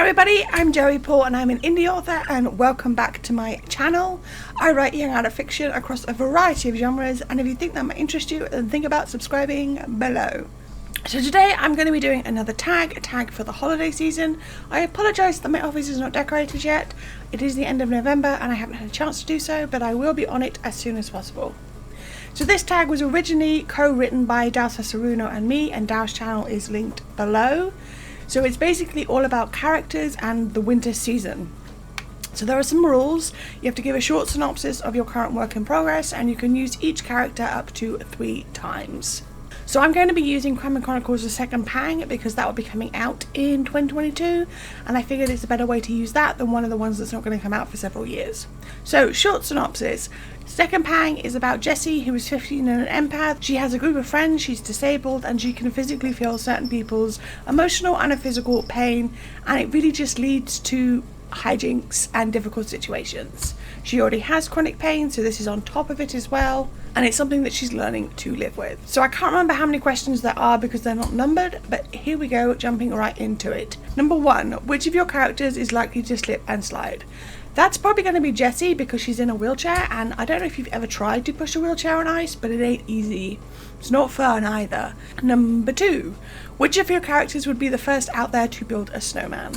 everybody, I'm Joey Paul and I'm an indie author, and welcome back to my channel. I write young adult fiction across a variety of genres, and if you think that might interest you, then think about subscribing below. So today I'm going to be doing another tag for the holiday season. I apologise that my office is not decorated yet. It is the end of November and I haven't had a chance to do so, but I will be on it as soon as possible. So this tag was originally co-written by RUNO and me, and Dow's channel is linked below. So it's basically all about characters and the winter season. So there are some rules. You have to give a short synopsis of your current work in progress, and you can use each character up to 3 times. So I'm going to be using Crime & Chronicles The Second Pang because that will be coming out in 2022, and I figured it's a better way to use that than one of the ones that's not going to come out for several years. So, short synopsis. Second Pang is about Jessie, who is 15 and an empath. She has a group of friends, she's disabled, and she can physically feel certain people's emotional and physical pain, and it really just leads to hijinks and difficult situations. She already has chronic pain, so this is on top of it as well, and it's something that she's learning to live with. So I can't remember how many questions there are because they're not numbered, but here we go, jumping right into it. Number 1, which of your characters is likely to slip and slide? That's probably going to be Jessie because she's in a wheelchair, and I don't know if you've ever tried to push a wheelchair on ice, but it ain't easy. It's not fun either. Number 2, which of your characters would be the first out there to build a snowman?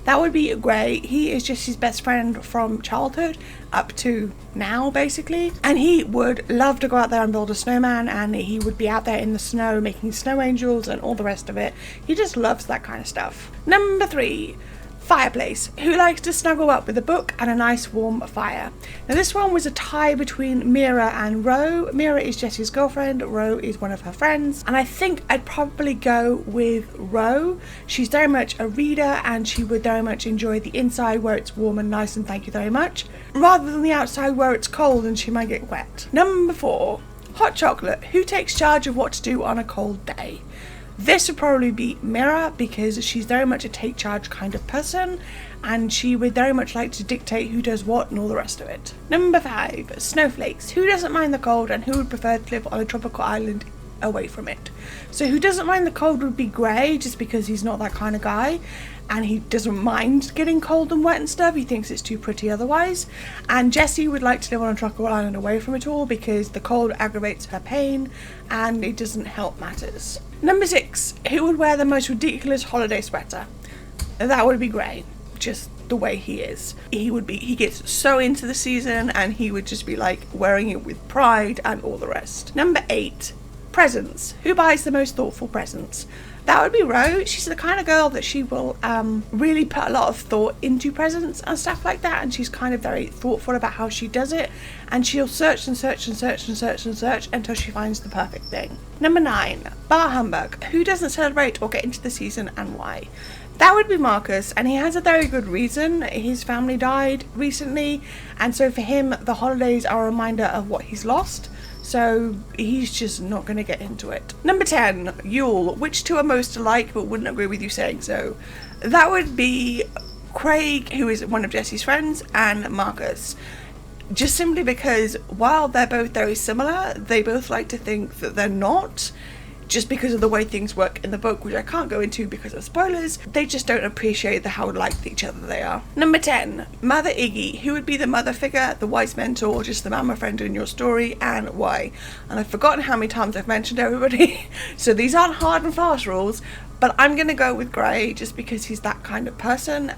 That would be Gray. He is Jessie's best friend from childhood up to now, basically. And he would love to go out there and build a snowman, and he would be out there in the snow making snow angels and all the rest of it. He just loves that kind of stuff. Number 3, Fireplace, who likes to snuggle up with a book and a nice warm fire. Now this one was a tie between Mira and Ro. Mira is Jessie's girlfriend, Ro is one of her friends, and I think I'd probably go with Ro. She's very much a reader and she would very much enjoy the inside where it's warm and nice and thank you very much, rather than the outside where it's cold and she might get wet. Number 4, Hot Chocolate, who takes charge of what to do on a cold day. This would probably be Mira because she's very much a take charge kind of person, and she would very much like to dictate who does what and all the rest of it. Number 5, Snowflakes, who doesn't mind the cold and who would prefer to live on a tropical island away from it. So who doesn't mind the cold would be Gray, just because he's not that kind of guy and he doesn't mind getting cold and wet and stuff. He thinks it's too pretty otherwise. And Jessie would like to live on a tropical island away from it all because the cold aggravates her pain and it doesn't help matters. Number 6, who would wear the most ridiculous holiday sweater? That would be Gray, just the way he is. He gets so into the season and he would just be like wearing it with pride and all the rest. Number 8, Presents, who buys the most thoughtful presents? That would be Ro. She's the kind of girl that she will really put a lot of thought into presents and stuff like that, and she's kind of very thoughtful about how she does it, and she'll search and search and search and search and search until she finds the perfect thing. Number 9, Bar Humbug, who doesn't celebrate or get into the season and why? That would be Marcus, and he has a very good reason. His family died recently, and so for him the holidays are a reminder of what he's lost. So he's just not going to get into it. Number 10, Yule, which two are most alike but wouldn't agree with you saying so? That would be Craig, who is one of Jessie's friends, and Marcus. Just simply because while they're both very similar, they both like to think that they're not. Just because of the way things work in the book, which I can't go into because of spoilers, they just don't appreciate how like each other they are. Number 10, Mother Iggy, who would be the mother figure, the wise mentor, just the mama friend in your story, and why? And I've forgotten how many times I've mentioned everybody, so these aren't hard and fast rules, but I'm going to go with Gray just because he's that kind of person.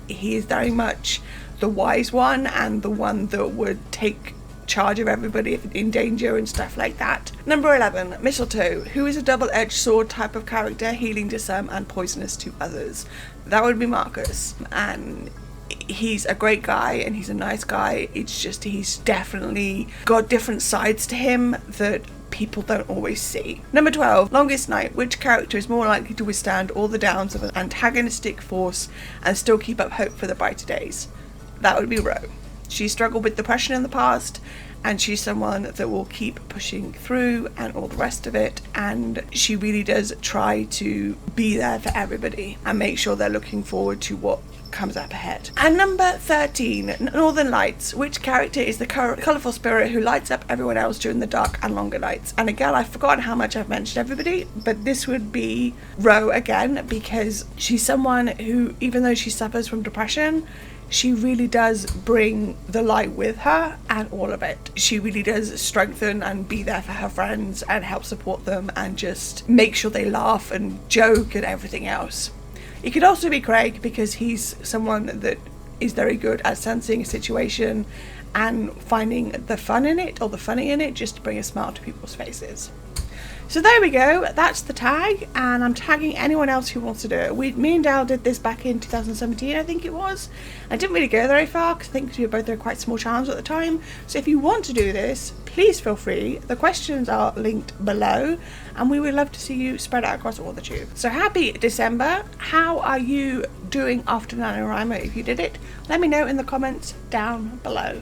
He is very much the wise one and the one that would take charge of everybody if in danger and stuff like that. Number 11, Mistletoe, who is a double-edged sword type of character, healing to some and poisonous to others. That would be Marcus, and he's a great guy and he's a nice guy. It's just he's definitely got different sides to him that people don't always see. Number 12, Longest Night, which character is more likely to withstand all the downs of an antagonistic force and still keep up hope for the brighter days? That would be Ro. She struggled with depression in the past, and she's someone that will keep pushing through and all the rest of it, and she really does try to be there for everybody and make sure they're looking forward to what comes up ahead. And number 13, Northern Lights. Which character is the colourful spirit who lights up everyone else during the dark and longer nights? And again, I've forgotten how much I've mentioned everybody, but this would be Ro again, because she's someone who, even though she suffers from depression, she really does bring the light with her and all of it. She really does strengthen and be there for her friends and help support them and just make sure they laugh and joke and everything else. It could also be Craig, because he's someone that is very good at sensing a situation and finding the fun in it, or the funny in it, just to bring a smile to people's faces. So there we go, that's the tag, and I'm tagging anyone else who wants to do it. Me and Dal did this back in 2017, I think it was. I didn't really go very far because I think we were both doing quite small challenges at the time. So if you want to do this, please feel free. The questions are linked below, and we would love to see you spread out across Authortube. So happy December. How are you doing after NaNoWriMo if you did it? Let me know in the comments down below.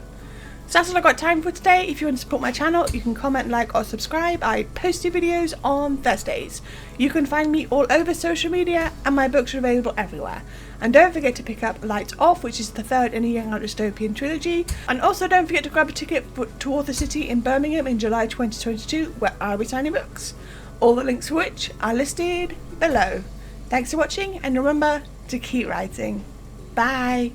So that's all I've got time for today. If you want to support my channel, you can comment, like or subscribe. I post new videos on Thursdays. You can find me all over social media, and my books are available everywhere. And don't forget to pick up Lights Off, which is the third in a Young Adult Dystopian trilogy. And also don't forget to grab a ticket to Author City in Birmingham in July 2022, where I'll be signing books. All the links for which are listed below. Thanks for watching, and remember to keep writing. Bye!